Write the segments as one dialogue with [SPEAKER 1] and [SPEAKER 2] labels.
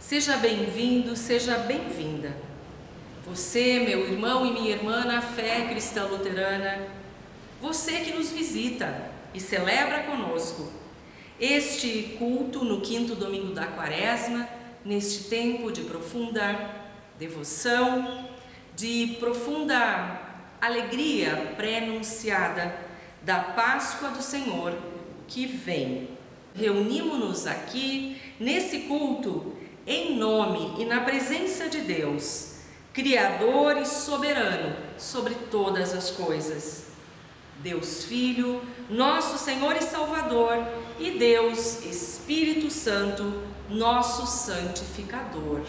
[SPEAKER 1] Seja bem-vindo, seja bem-vinda. Você, meu irmão e minha irmã na fé cristã luterana, você que nos visita e celebra conosco este culto no quinto domingo da Quaresma, neste tempo de profunda devoção, de profunda alegria pré-anunciada da Páscoa do Senhor que vem. Reunimos-nos aqui nesse culto em nome e na presença de Deus, Criador e soberano sobre todas as coisas. Deus Filho, nosso Senhor e Salvador, e Deus Espírito Santo, nosso santificador.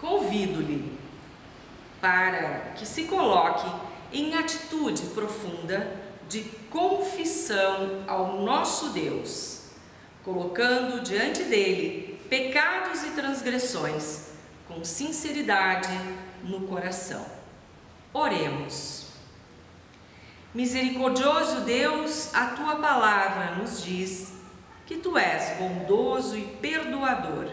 [SPEAKER 1] Convido-lhe para que se coloque em atitude profunda de confissão ao nosso Deus, colocando diante dele pecados e transgressões com sinceridade no coração. Oremos. Misericordioso Deus, a tua palavra nos diz que tu és bondoso e perdoador.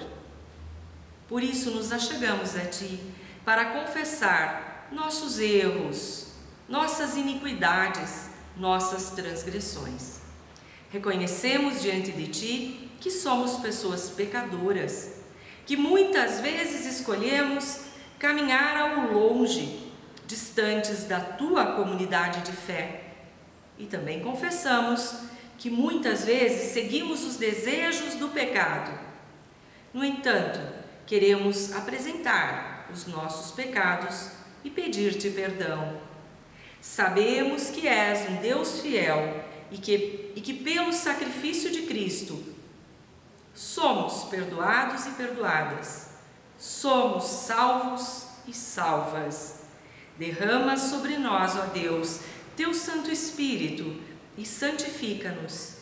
[SPEAKER 1] Por isso nos achegamos a ti para confessar nossos erros, nossas iniquidades, nossas transgressões. Reconhecemos diante de ti que somos pessoas pecadoras, que muitas vezes escolhemos caminhar ao longe, distantes da tua comunidade de fé. E também confessamos que muitas vezes seguimos os desejos do pecado. No entanto, queremos apresentar os nossos pecados e pedir-te perdão. Sabemos que és um Deus fiel e que pelo sacrifício de Cristo somos perdoados e perdoadas, somos salvos e salvas. Derrama sobre nós, ó Deus, teu Santo Espírito e santifica-nos.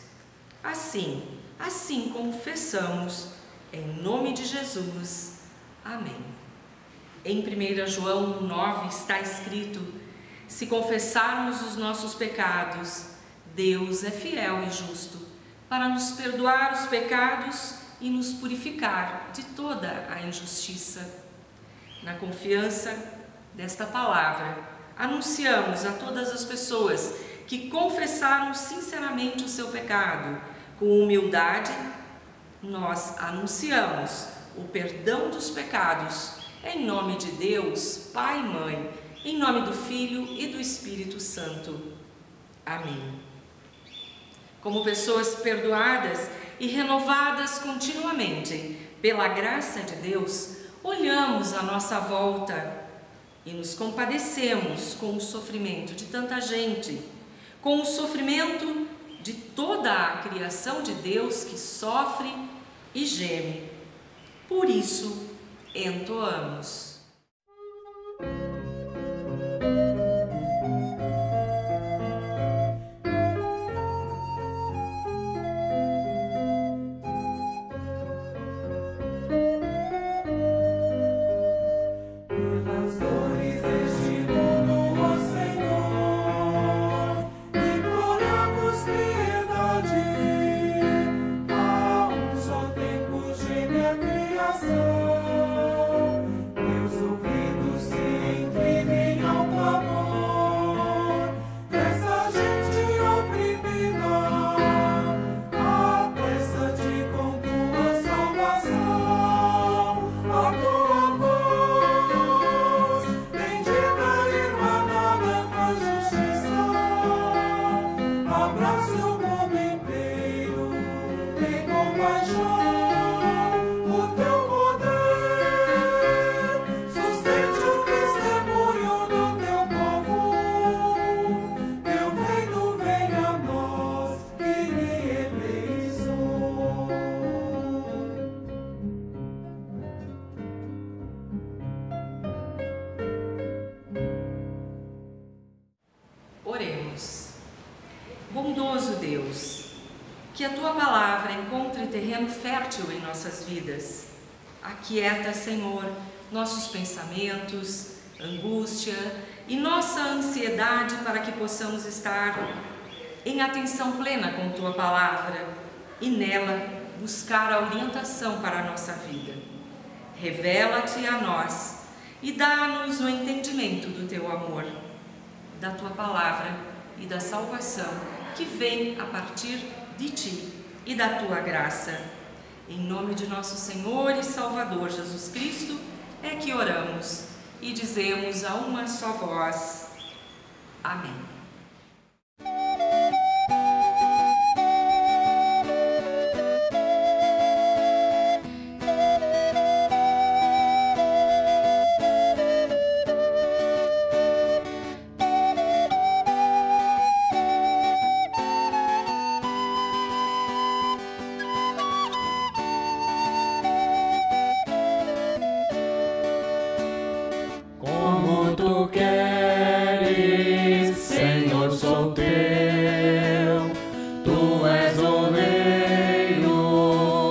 [SPEAKER 1] Assim confessamos, em nome de Jesus. Amém. Em 1 João 9 está escrito: se confessarmos os nossos pecados, Deus é fiel e justo para nos perdoar os pecados e nos purificar de toda a injustiça. Na confiança desta palavra, anunciamos a todas as pessoas que confessaram sinceramente o seu pecado, com humildade, nós anunciamos o perdão dos pecados, em nome de Deus, Pai e Mãe, em nome do Filho e do Espírito Santo. Amém. Como pessoas perdoadas e renovadas continuamente pela graça de Deus, olhamos à nossa volta e nos compadecemos com o sofrimento de tanta gente, com o sofrimento de toda a criação de Deus que sofre e geme. Por isso, entoamos. Oremos. Bondoso Deus, que a Tua Palavra encontre terreno fértil em nossas vidas. Aquieta, Senhor, nossos pensamentos, angústia e nossa ansiedade para que possamos estar em atenção plena com Tua Palavra e nela buscar a orientação para a nossa vida. Revela-te a nós e dá-nos o entendimento do Teu amor, da Tua Palavra e da salvação que vem a partir de Ti e da Tua graça. Em nome de nosso Senhor e Salvador Jesus Cristo é que oramos e dizemos a uma só voz. Amém.
[SPEAKER 2] Tu queres, Senhor, sou teu, Tu és oleiro,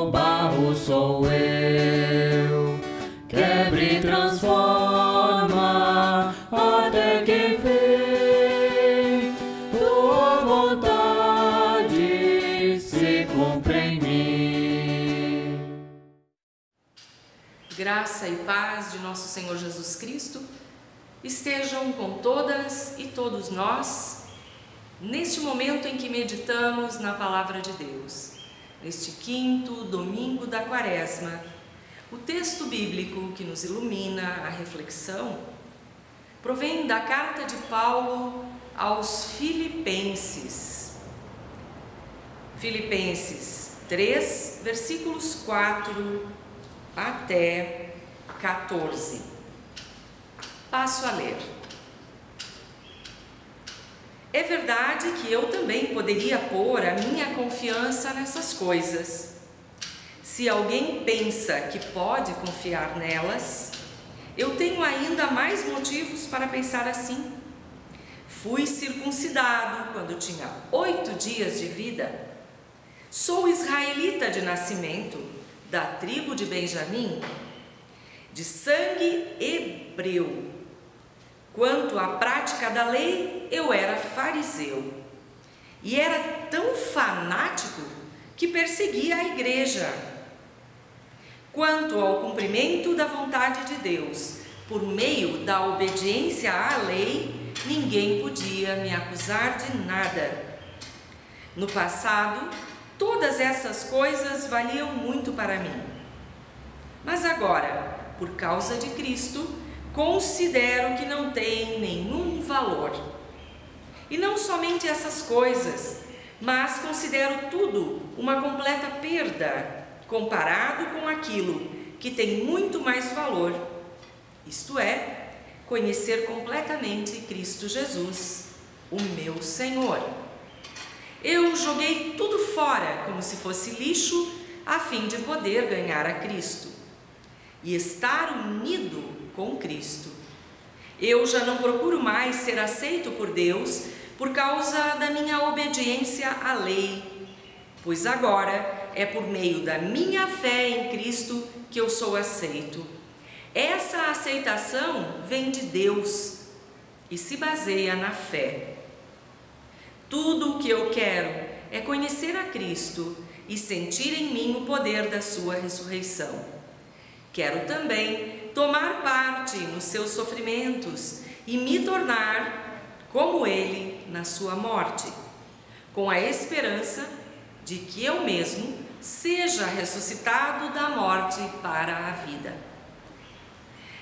[SPEAKER 2] barro sou eu, quebra e transforma até que enfim Tua vontade se cumpre em mim.
[SPEAKER 1] Graça e paz de nosso Senhor Jesus Cristo estejam com todas e todos nós, neste momento em que meditamos na Palavra de Deus, neste 5º domingo da Quaresma. O texto bíblico que nos ilumina a reflexão provém da carta de Paulo aos Filipenses. Filipenses 3, versículos 4 até 14. Passo a ler. É verdade que eu também poderia pôr a minha confiança nessas coisas. Se alguém pensa que pode confiar nelas, eu tenho ainda mais motivos para pensar assim. Fui circuncidado quando tinha 8 dias de vida. Sou israelita de nascimento, da tribo de Benjamim, de sangue hebreu. Quanto à prática da lei, eu era fariseu. E era tão fanático que perseguia a igreja. Quanto ao cumprimento da vontade de Deus, por meio da obediência à lei, ninguém podia me acusar de nada. No passado, todas essas coisas valiam muito para mim. Mas agora, por causa de Cristo, considero que não tem nenhum valor. E não somente essas coisas, mas considero tudo uma completa perda, comparado com aquilo que tem muito mais valor, isto é, conhecer completamente Cristo Jesus, o meu Senhor. Eu joguei tudo fora como se fosse lixo, a fim de poder ganhar a Cristo e estar unido com Cristo. Eu já não procuro mais ser aceito por Deus por causa da minha obediência à lei, pois agora é por meio da minha fé em Cristo que eu sou aceito. Essa aceitação vem de Deus e se baseia na fé. Tudo o que eu quero é conhecer a Cristo e sentir em mim o poder da sua ressurreição. Quero também tomar parte nos seus sofrimentos e me tornar como Ele na sua morte, com a esperança de que eu mesmo seja ressuscitado da morte para a vida.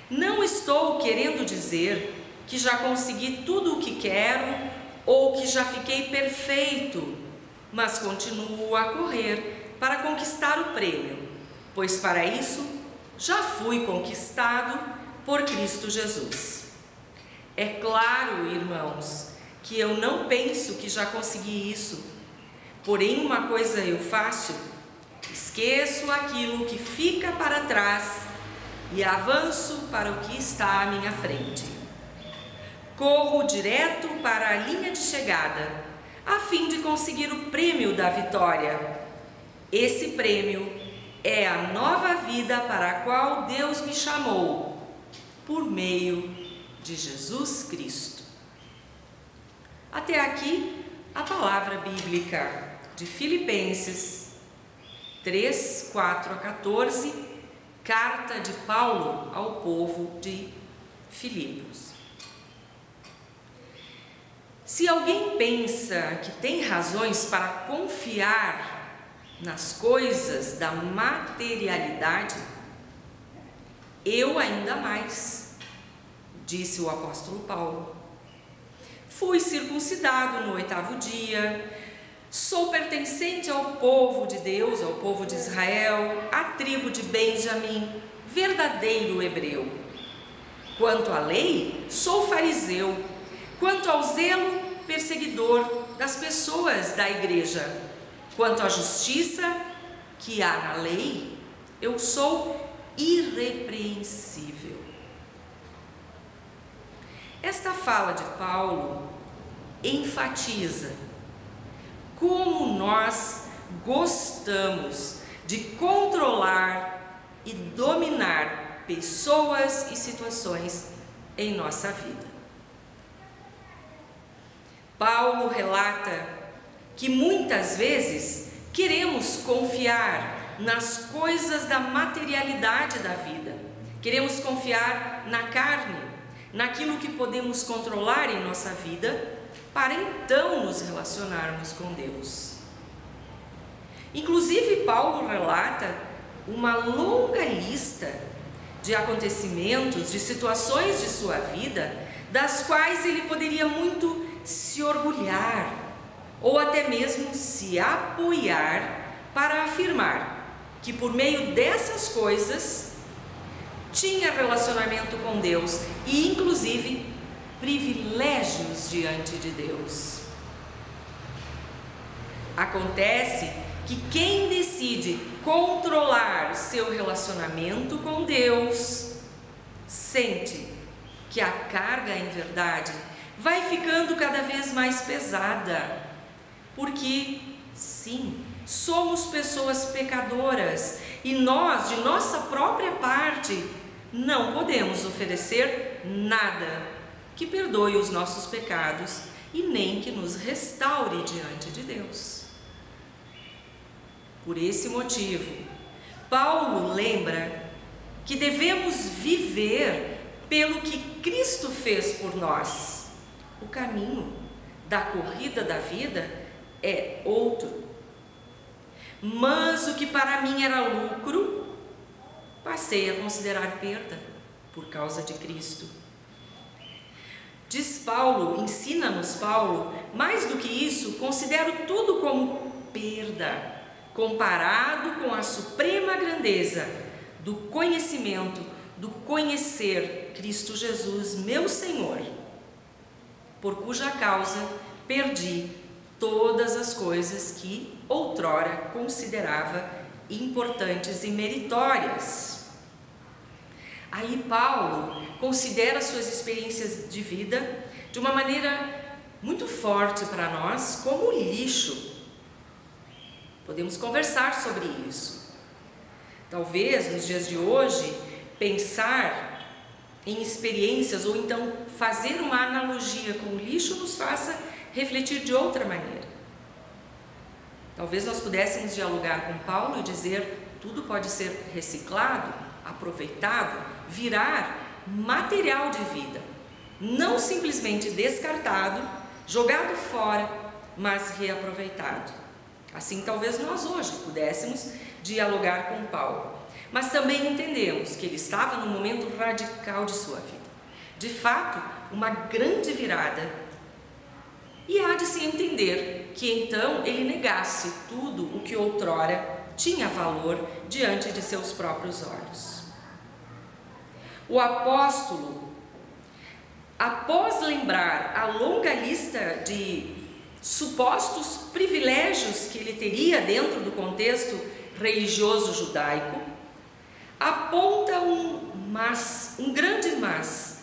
[SPEAKER 1] Não estou querendo dizer que já consegui tudo o que quero ou que já fiquei perfeito, mas continuo a correr para conquistar o prêmio, pois para isso já fui conquistado por Cristo Jesus. É claro, irmãos, que eu não penso que já consegui isso, porém uma coisa eu faço: esqueço aquilo que fica para trás e avanço para o que está à minha frente. Corro direto para a linha de chegada, a fim de conseguir o prêmio da vitória. Esse prêmio é a nova vida para a qual Deus me chamou, por meio de Jesus Cristo. Até aqui a palavra bíblica de Filipenses 3, 4 a 14, carta de Paulo ao povo de Filipos. Se alguém pensa que tem razões para confiar nas coisas da materialidade, eu ainda mais, disse o apóstolo Paulo. Fui circuncidado no 8º dia, sou pertencente ao povo de Deus, ao povo de Israel, à tribo de Benjamim, verdadeiro hebreu. Quanto à lei, sou fariseu. Quanto ao zelo, perseguidor das pessoas da igreja. Quanto à justiça que há na lei, eu sou irrepreensível. Esta fala de Paulo enfatiza como nós gostamos de controlar e dominar pessoas e situações em nossa vida. Paulo relata que muitas vezes queremos confiar nas coisas da materialidade da vida, queremos confiar na carne, naquilo que podemos controlar em nossa vida, para então nos relacionarmos com Deus. Inclusive, Paulo relata uma longa lista de acontecimentos, de situações de sua vida, das quais ele poderia muito se orgulhar, ou até mesmo se apoiar para afirmar que por meio dessas coisas tinha relacionamento com Deus e inclusive privilégios diante de Deus. Acontece que quem decide controlar seu relacionamento com Deus sente que a carga, em verdade, vai ficando cada vez mais pesada, porque, sim, somos pessoas pecadoras e nós, de nossa própria parte, não podemos oferecer nada que perdoe os nossos pecados e nem que nos restaure diante de Deus. Por esse motivo, Paulo lembra que devemos viver pelo que Cristo fez por nós, o caminho da corrida da vida é outro. Mas o que para mim era lucro, passei a considerar perda por causa de Cristo. Diz Paulo, ensina-nos Paulo, mais do que isso, considero tudo como perda, comparado com a suprema grandeza do conhecimento, do conhecer Cristo Jesus, meu Senhor, por cuja causa perdi todas as coisas que outrora considerava importantes e meritórias. Aí Paulo considera suas experiências de vida de uma maneira muito forte para nós como lixo. Podemos conversar sobre isso. Talvez nos dias de hoje pensar em experiências ou então fazer uma analogia com o lixo nos faça refletir de outra maneira. Talvez nós pudéssemos dialogar com Paulo e dizer: tudo pode ser reciclado, aproveitado, virar material de vida, não simplesmente descartado, jogado fora, mas reaproveitado. Assim talvez nós hoje pudéssemos dialogar com Paulo, mas também entendemos que ele estava num momento radical de sua vida, de fato uma grande virada, e há de se entender que então ele negasse tudo o que outrora tinha valor diante de seus próprios olhos. O apóstolo, após lembrar a longa lista de supostos privilégios que ele teria dentro do contexto religioso judaico, aponta um grande mas.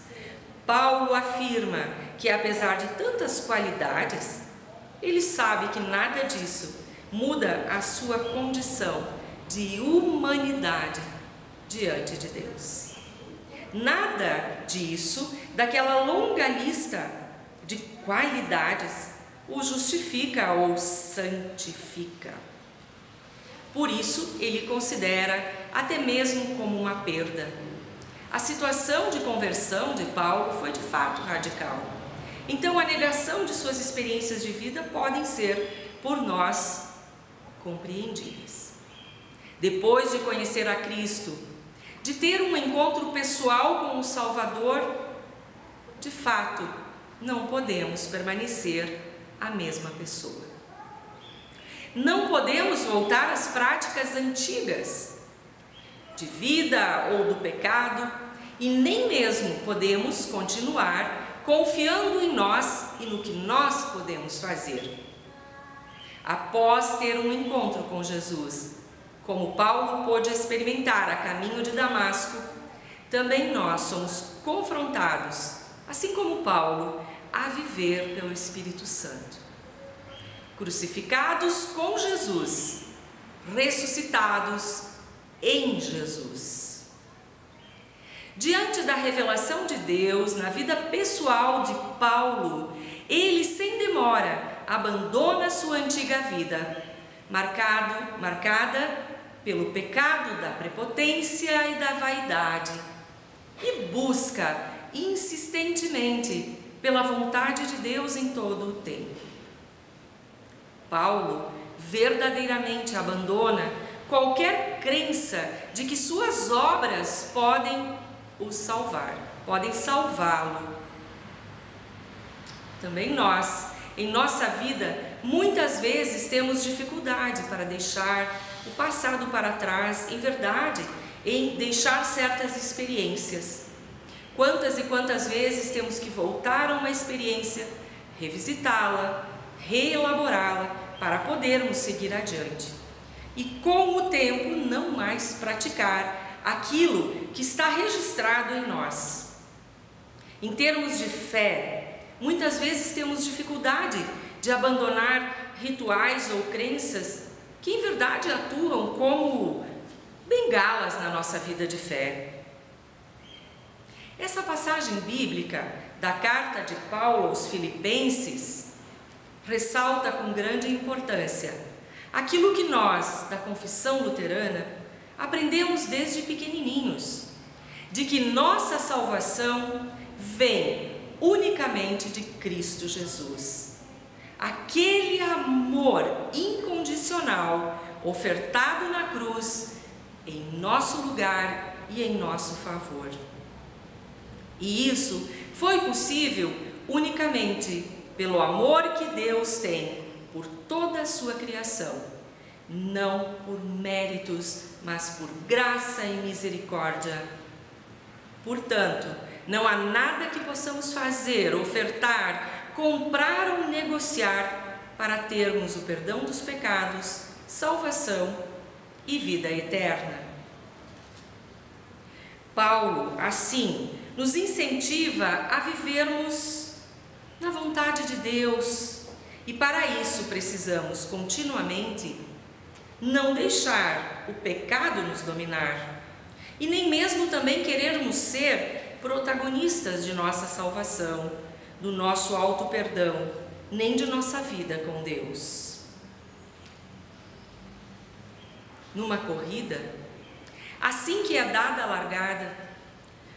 [SPEAKER 1] Paulo afirma que, apesar de tantas qualidades, ele sabe que nada disso muda a sua condição de humanidade diante de Deus. Nada disso, daquela longa lista de qualidades, o justifica ou santifica. Por isso, ele considera até mesmo como uma perda. A situação de conversão de Paulo foi de fato radical. Então, a negação de suas experiências de vida podem ser, por nós, compreendidas. Depois de conhecer a Cristo, de ter um encontro pessoal com o Salvador, de fato, não podemos permanecer a mesma pessoa. Não podemos voltar às práticas antigas de vida ou do pecado, e nem mesmo podemos continuar confiando em nós e no que nós podemos fazer. Após ter um encontro com Jesus, como Paulo pôde experimentar a caminho de Damasco, também nós somos confrontados, assim como Paulo, a viver pelo Espírito Santo. Crucificados com Jesus, ressuscitados em Jesus. Diante da revelação de Deus na vida pessoal de Paulo, ele sem demora abandona sua antiga vida, marcada pelo pecado da prepotência e da vaidade, e busca insistentemente pela vontade de Deus em todo o tempo. Paulo verdadeiramente abandona qualquer crença de que suas obras podem o salvar, podem salvá-lo. Também nós, em nossa vida, muitas vezes temos dificuldade para deixar o passado para trás, em verdade, em deixar certas experiências. Quantas e quantas vezes temos que voltar a uma experiência, revisitá-la, reelaborá-la, para podermos seguir adiante. E com o tempo não mais praticar aquilo que está registrado em nós. Em termos de fé, muitas vezes temos dificuldade de abandonar rituais ou crenças que em verdade atuam como bengalas na nossa vida de fé. Essa passagem bíblica da carta de Paulo aos Filipenses ressalta com grande importância aquilo que nós, da confissão luterana, aprendemos desde pequenininhos, de que nossa salvação vem unicamente de Cristo Jesus. Aquele amor incondicional ofertado na cruz em nosso lugar e em nosso favor. E isso foi possível unicamente pelo amor que Deus tem por toda a sua criação, não por méritos, mas por graça e misericórdia. Portanto, não há nada que possamos fazer, ofertar, comprar ou negociar para termos o perdão dos pecados, salvação e vida eterna. Paulo, assim, nos incentiva a vivermos na vontade de Deus, e para isso precisamos continuamente não deixar o pecado nos dominar e nem mesmo também querermos ser protagonistas de nossa salvação, do nosso auto-perdão, nem de nossa vida com Deus. Numa corrida, assim que é dada a largada,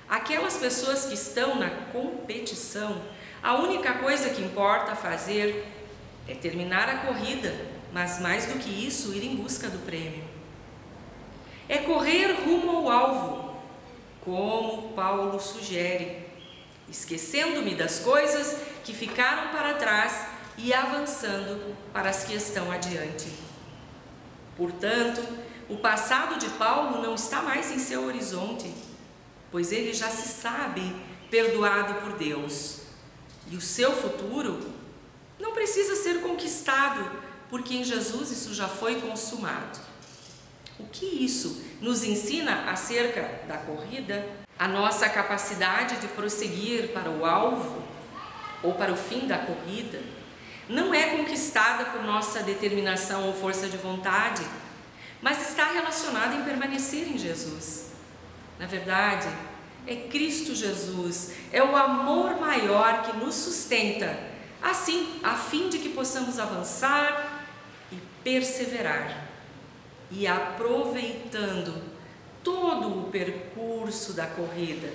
[SPEAKER 1] aquelas pessoas que estão na competição, a única coisa que importa fazer é terminar a corrida, mas mais do que isso, ir em busca do prêmio. É correr rumo ao alvo, como Paulo sugere, esquecendo-me das coisas que ficaram para trás e avançando para as que estão adiante. Portanto, o passado de Paulo não está mais em seu horizonte, pois ele já se sabe perdoado por Deus. E o seu futuro não precisa ser conquistado, porque em Jesus isso já foi consumado. O que isso nos ensina acerca da corrida? A nossa capacidade de prosseguir para o alvo ou para o fim da corrida não é conquistada por nossa determinação ou força de vontade, mas está relacionada em permanecer em Jesus. Na verdade, é Cristo Jesus, é o amor maior que nos sustenta, assim, a fim de que possamos avançar e perseverar, e aproveitando todo o percurso da corrida,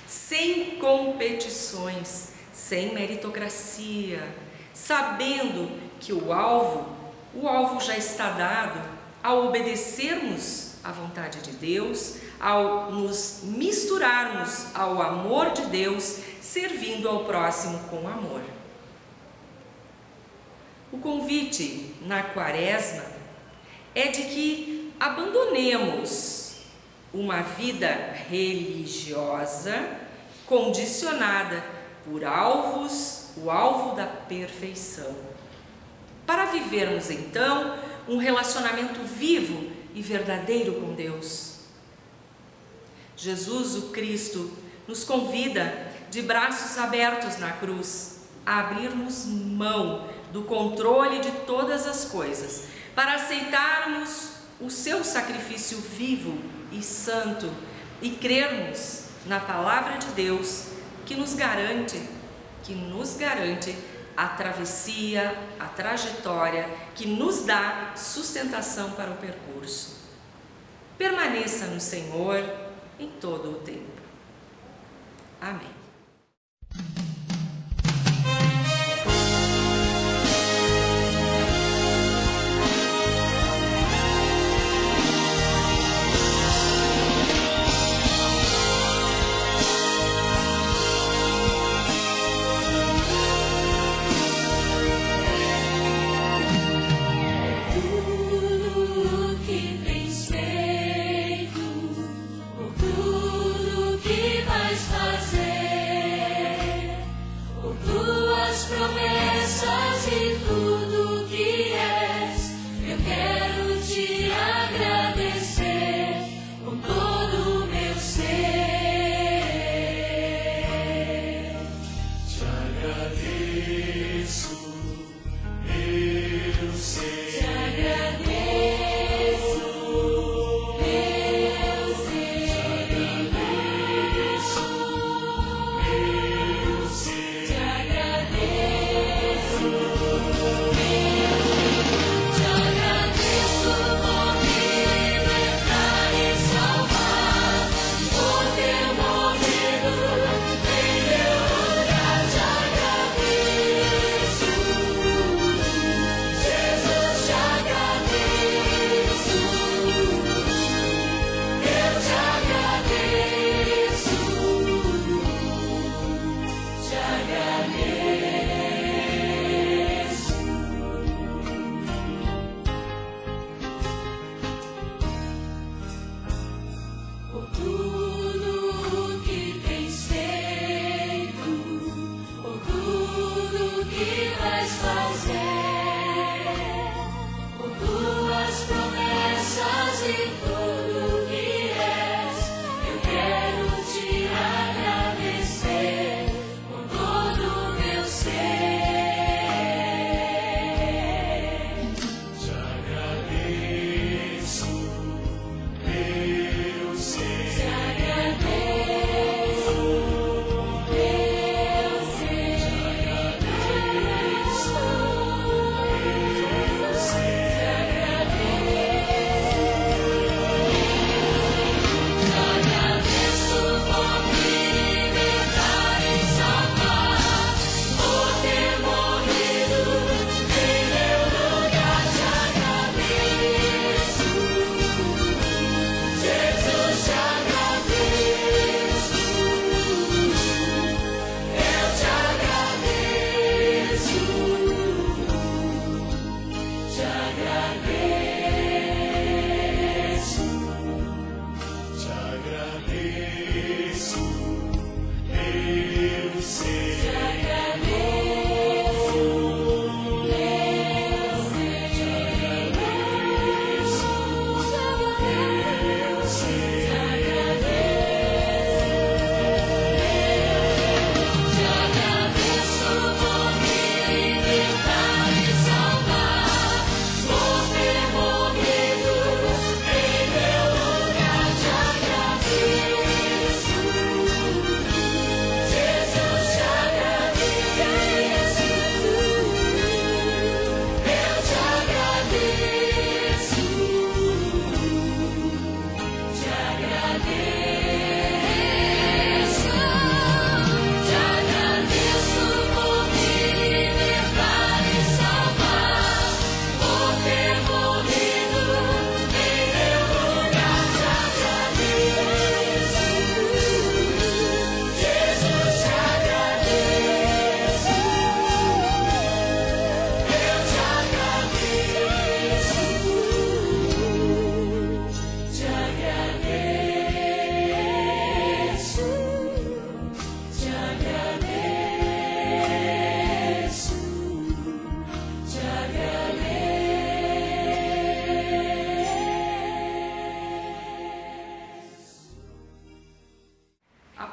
[SPEAKER 1] sem competições, sem meritocracia, sabendo que o alvo já está dado ao obedecermos à vontade de Deus, ao nos misturarmos ao amor de Deus, servindo ao próximo com amor. O convite na Quaresma é de que abandonemos uma vida religiosa condicionada por o alvo da perfeição, para vivermos então um relacionamento vivo e verdadeiro com Deus. Jesus, o Cristo, nos convida de braços abertos na cruz a abrirmos mão do controle de todas as coisas, para aceitarmos o seu sacrifício vivo e santo e crermos na palavra de Deus que nos garante a travessia, a trajetória, que nos dá sustentação para o percurso. Permaneça no Senhor em todo o tempo. Amém.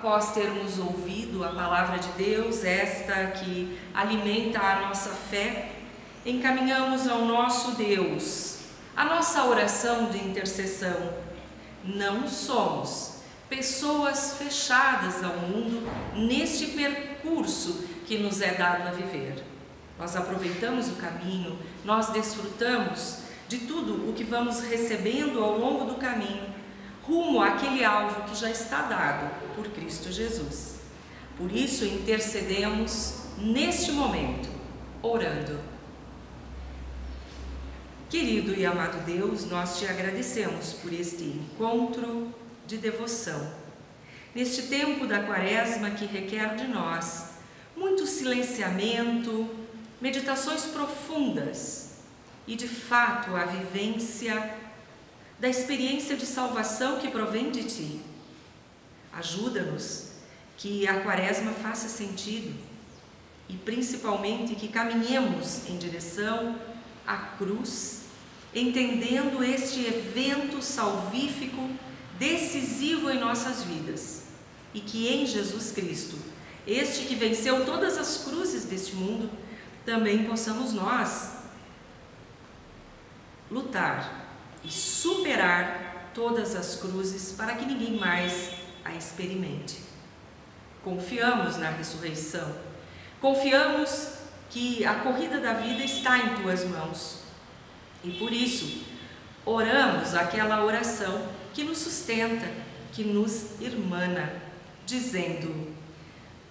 [SPEAKER 1] após termos ouvido a palavra de Deus, esta que alimenta a nossa fé, encaminhamos ao nosso Deus a nossa oração de intercessão. Não somos pessoas fechadas ao mundo neste percurso que nos é dado a viver. Nós aproveitamos o caminho, nós desfrutamos de tudo o que vamos recebendo ao longo do caminho, rumo àquele alvo que já está dado por Cristo Jesus. Por isso intercedemos neste momento, orando. Querido e amado Deus, nós te agradecemos por este encontro de devoção, neste tempo da Quaresma que requer de nós muito silenciamento, meditações profundas e, de fato, a vivência da experiência de salvação que provém de Ti. Ajuda-nos que a Quaresma faça sentido e, principalmente, que caminhemos em direção à cruz, entendendo este evento salvífico decisivo em nossas vidas, e que em Jesus Cristo, este que venceu todas as cruzes deste mundo, também possamos nós lutar e superar todas as cruzes para que ninguém mais a experimente. Confiamos na ressurreição, confiamos que a corrida da vida está em Tuas mãos e por isso oramos aquela oração que nos sustenta, que nos irmana, dizendo: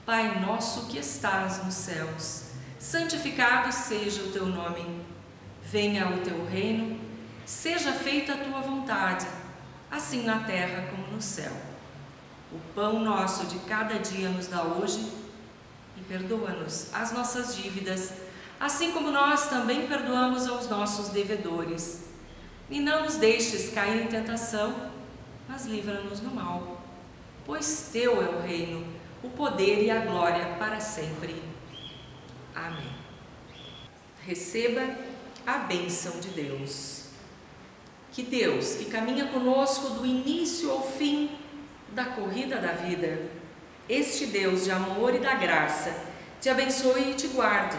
[SPEAKER 1] Pai nosso que estás nos céus, santificado seja o Teu nome, venha o Teu reino, seja feita a Tua vontade, assim na terra como no céu. O pão nosso de cada dia nos dá hoje e perdoa-nos as nossas dívidas, assim como nós também perdoamos aos nossos devedores. E não nos deixes cair em tentação, mas livra-nos do mal, pois Teu é o reino, o poder e a glória para sempre. Amém. Receba a bênção de Deus. Que Deus, que caminha conosco do início ao fim da corrida da vida, este Deus de amor e da graça, te abençoe e te guarde.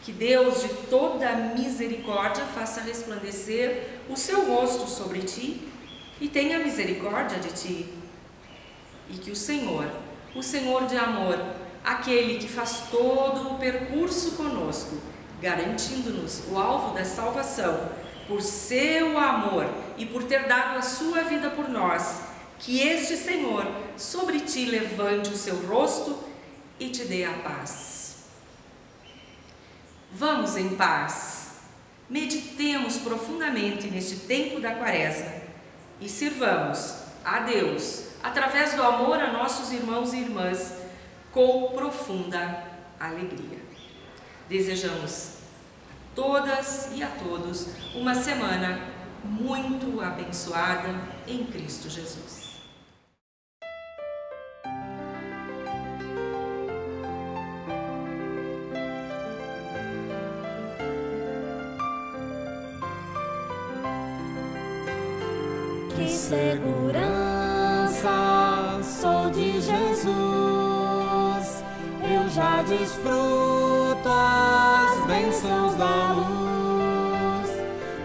[SPEAKER 1] Que Deus de toda misericórdia faça resplandecer o seu rosto sobre ti e tenha misericórdia de ti. E que o Senhor de amor, aquele que faz todo o percurso conosco, garantindo-nos o alvo da salvação, por seu amor e por ter dado a sua vida por nós, que este Senhor sobre ti levante o seu rosto e te dê a paz. Vamos em paz, meditemos profundamente neste tempo da Quaresma e sirvamos a Deus, através do amor a nossos irmãos e irmãs, com profunda alegria. Desejamos a todas e a todos uma semana muito abençoada em Cristo Jesus.
[SPEAKER 2] Que segurança sou de Jesus, eu já desfruto as bênçãos da luz.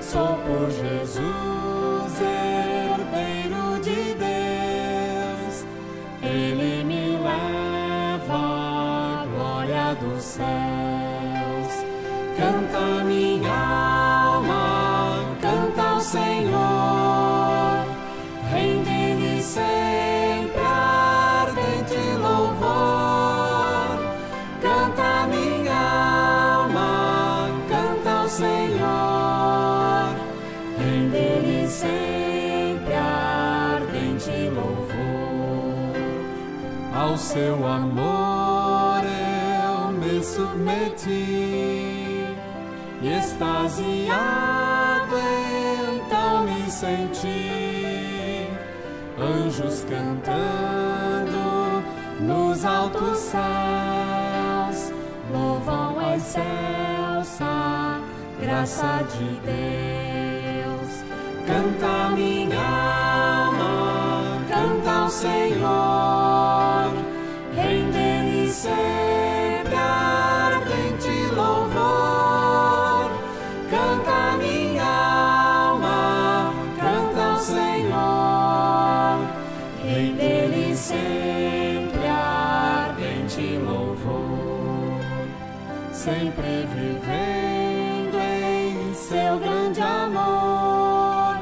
[SPEAKER 2] Sou por Jesus herdeiro de Deus, Ele me leva à glória dos céus. Canta minha alma, canta ao Senhor, rende-lhe sempre ardente louvor. Canta minha alma, canta ao Senhor, rende-lhe sempre ardente louvor. Ao seu amor eu me submeti, e extasiado então me senti. Anjos cantando nos altos céus, louvam a excelsa graça de Deus. Canta minha alma, canta ao Senhor,
[SPEAKER 3] sempre ardente louvor. Canta minha alma, canta ao Senhor. Rende-lhe sempre ardente louvor. Sempre vivendo em seu grande amor,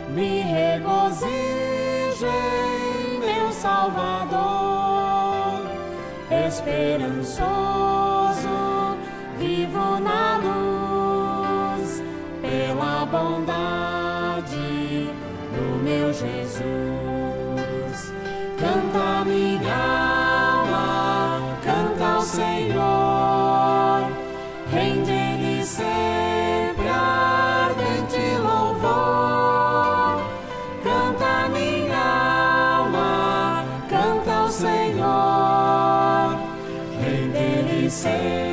[SPEAKER 3] me regozijo em meu Salvador. Esperançoso, vivo na luz, pela bondade do meu Jesus. Canta minha alma, canta ao Senhor. Rende-lhe sempre ardente louvor. Canta minha alma, canta ao Senhor. Rende-lhe sempre